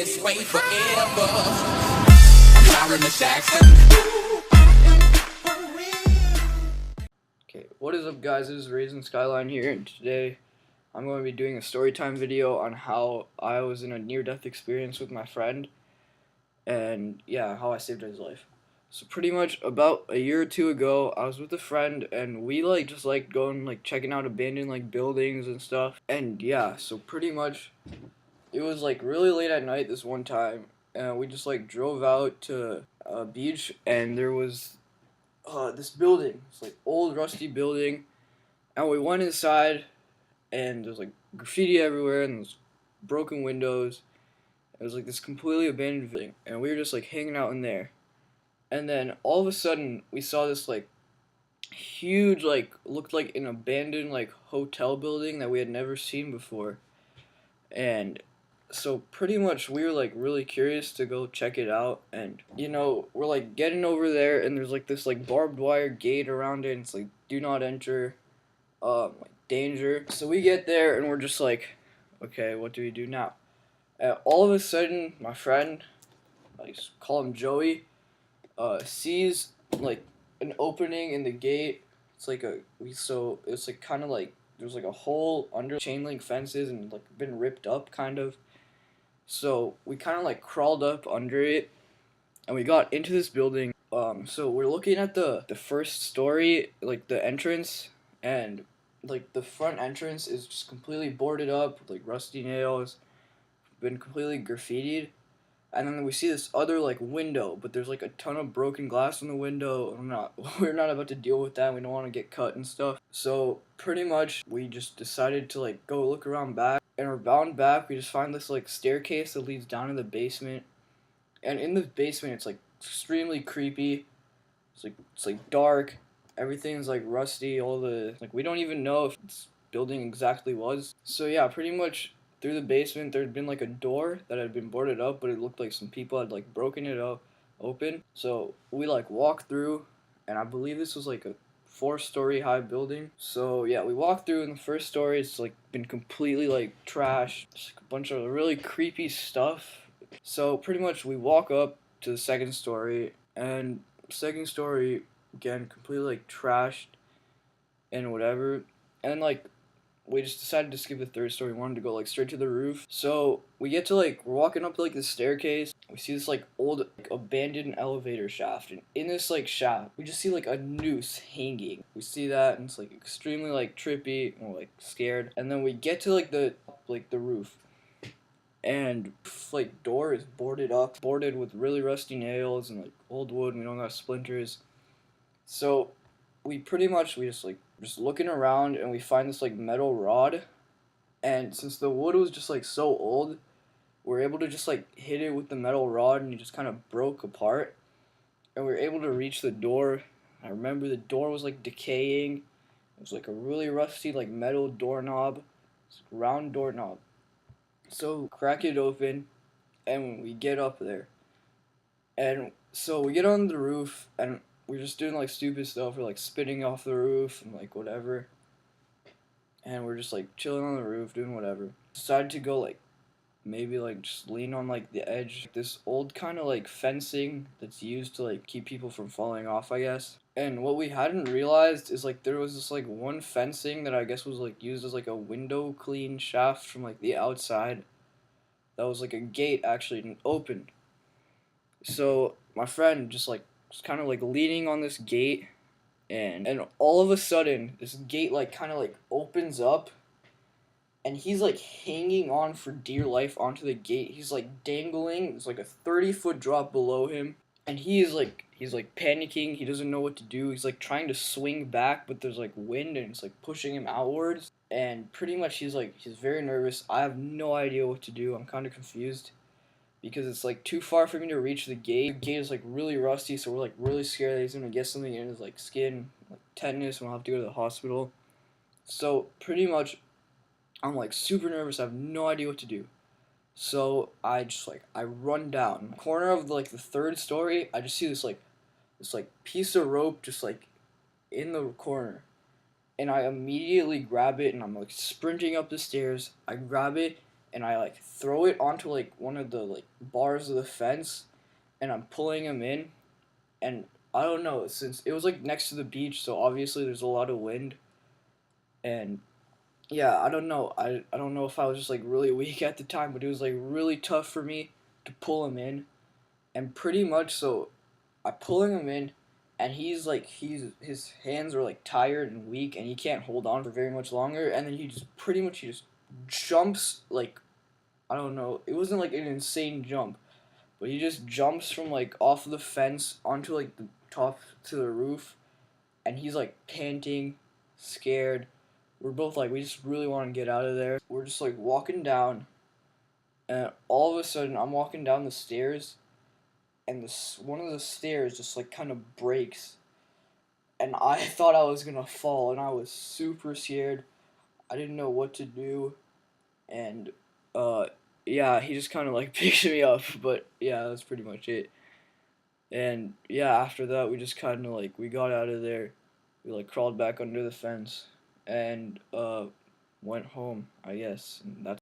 this way forever. I'm in the Jackson. Okay, what is up guys, this is RaZn Skyline here, and today I'm going to be doing a story time video on how I was in a near-death experience with my friend, and yeah, how I saved his life. So pretty much about a year or two ago, I was with a friend, and we just going checking out abandoned buildings and stuff, and yeah, so pretty much it was really late at night this one time, and we just drove out to a beach, and there was this building. It's old rusty building, and we went inside, and there's graffiti everywhere, and there's broken windows. It was this completely abandoned building, and we were just hanging out in there. And then all of a sudden, we saw this huge looked like an abandoned hotel building that we had never seen before. And so pretty much we were really curious to go check it out, and we're getting over there, and there's this barbed wire gate around it, and it's do not enter, danger. So we get there, and we're just okay, what do we do now? And all of a sudden, my friend, I just call him Joey, sees an opening in the gate. It's it's kind of there's a hole under chain link fences, and been ripped up kind of. So we kind of crawled up under it, and we got into this building. So we're looking at the first story, the entrance, and the front entrance is just completely boarded up with rusty nails, been completely graffitied. And then we see this other window, but there's a ton of broken glass in the window. We're not about to deal with that. We don't want to get cut and stuff. So pretty much we just decided to go look around back. And we're bound back. We just find this staircase that leads down to the basement. And in the basement, it's extremely creepy. It's dark. Everything's rusty. All the we don't even know if this building exactly was. So yeah, pretty much through the basement there'd been a door that had been boarded up, but it looked like some people had broken it up open. So we walked through, and I believe this was a 4-story high building. So yeah, we walked through, and the first story it's been completely trashed. Just a bunch of really creepy stuff. So pretty much we walk up to the second story, and second story again completely trashed and whatever. And we just decided to skip the third story. We wanted to go straight to the roof. So we get to we're walking up the staircase. We see this old abandoned elevator shaft, and in this shaft we just see a noose hanging. We see that, and it's extremely trippy, and we're scared. And then we get to the roof, and door is boarded with really rusty nails and old wood, and we don't got splinters. So we just looking around, and we find this metal rod, and since the wood was just so old, we're able to just hit it with the metal rod, and it just kind of broke apart, and we were able to reach the door. I remember the door was decaying. It was a really rusty metal doorknob. It's a round doorknob. So crack it open, and we get up there, and so we get on the roof, and we're just doing stupid stuff. We're spitting off the roof and whatever, and we're just chilling on the roof doing whatever. Decided to go maybe just lean on the edge, this old kind of fencing that's used to keep people from falling off, I guess. And what we hadn't realized is there was this one fencing that I guess was used as a window clean shaft from the outside. That was a gate actually, and opened. So my friend just was kind of leaning on this gate, and all of a sudden this gate kind of opens up, and he's hanging on for dear life onto the gate. He's dangling. It's a 30-foot drop below him, and he's panicking. He doesn't know what to do. He's trying to swing back, but there's wind, and it's pushing him outwards. And pretty much he's very nervous. I have no idea what to do. I'm kind of confused, because it's too far for me to reach the gate. The gate is really rusty, so we're really scared that he's gonna get something in his skin, tetanus, and we'll have to go to the hospital. So pretty much I'm super nervous. I have no idea what to do. So I just I run down. In the corner of the third story, I just see this this piece of rope just in the corner. And I immediately grab it, and I'm sprinting up the stairs. I grab it, and I like throw it onto like one of the like bars of the fence, and I'm pulling him in, and I don't know, since it was like next to the beach, so obviously there's a lot of wind, and yeah, I don't know. I don't know if I was just like really weak at the time, but it was like really tough for me to pull him in, and pretty much so I pulling him in, and his hands are like tired and weak, and he can't hold on for very much longer, and then he just jumps like, I don't know. It wasn't like an insane jump, but he just jumps from like off the fence onto like the top to the roof, and he's like panting, scared. We're both like, we just really want to get out of there. We're just like walking down, and all of a sudden I'm walking down the stairs, and this one of the stairs just like kind of breaks, and I thought I was gonna fall, and I was super scared. I didn't know what to do, and uh, yeah, he just kind of like picked me up, but yeah, that's pretty much it. And yeah, after that, we just kind of like we got out of there. We like crawled back under the fence and went home, I guess. And that's